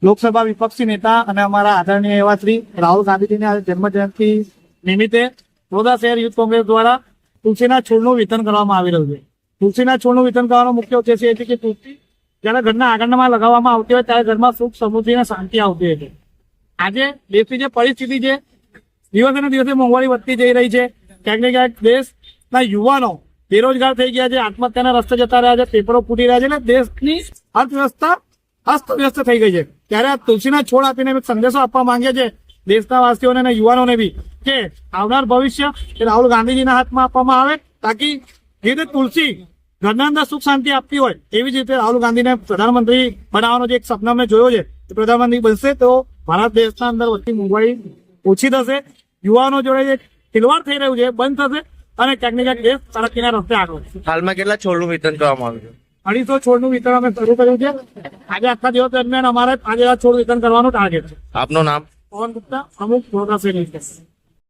લોકસભા વિપક્ષી નેતા અને અમારા આદરણીય એવા શ્રી રાહુલ ગાંધીજીની જન્મજયંતિ નિમિત્તે વડોદરા શહેર યુથ કોંગ્રેસ દ્વારા તુલસીના છોડનું વિતરણ કરવામાં આવી રહ્યું છે. તુલસીના છોડનું વિતરણ કરવાનો મુખ્ય ઉદ્દેશ્ય એ છે કે તુલસી જ્યારે ઘરના આંગણમાં લગાવવામાં આવતી હોય ત્યારે ઘરમાં સુખ સમૃદ્ધિ અને શાંતિ આવતી હોય છે. આજે દેશની જે પરિસ્થિતિ છે, દિવસે ને દિવસે મોંઘવારી વધતી જઈ રહી છે. ક્યાંક ને ક્યાંક દેશના યુવાનો બેરોજગાર થઈ ગયા છે, આત્મહત્યાના રસ્તે જતા રહ્યા છે, પેપરો ફૂટી રહ્યા છે અને દેશની અર્થવ્યવસ્થા અસ્તવ્યસ્ત થઈ ગઈ છે. ત્યારે આ તુલસીના છોડ આપીને એક સંદેશો આપવા માંગે છે દેશના વાસીઓને અને યુવાનોને બી કે આવનાર ભવિષ્ય એ રાહુલ ગાંધીજીના હાથમાં આપવામાં આવે, તાકી જે રીતે તુલસી ઘરના અંદર સુખ શાંતિ આપતી હોય એવી જ રીતે રાહુલ ગાંધીને પ્રધાનમંત્રી બનાવવાનો જે એક સપના મેં જોયો છે એ પ્રધાનમંત્રી બનશે તો ભારત દેશના અંદર વધતી મોંઘવારી ઓછી થશે, યુવાનો જોડે જે ખિલવાડ થઈ રહ્યું છે બંધ થશે અને ક્યાંક ને ક્યાંક દેશ તરક્કીના રસ્તે આગળ વધશે. હાલમાં કેટલા છોડનું વિતરણ કરવામાં આવ્યું છે? 250 છોડનું વિતરણ અમે શરૂ કર્યું છે. આજે આખા દિવસ દરમિયાન અમારે 5000 છોડ વિતરણ કરવાનું ટાર્ગેટ છે. આપનું નામ? પવન ગુપ્તા, પ્રમુખ વડોદરા શહેર.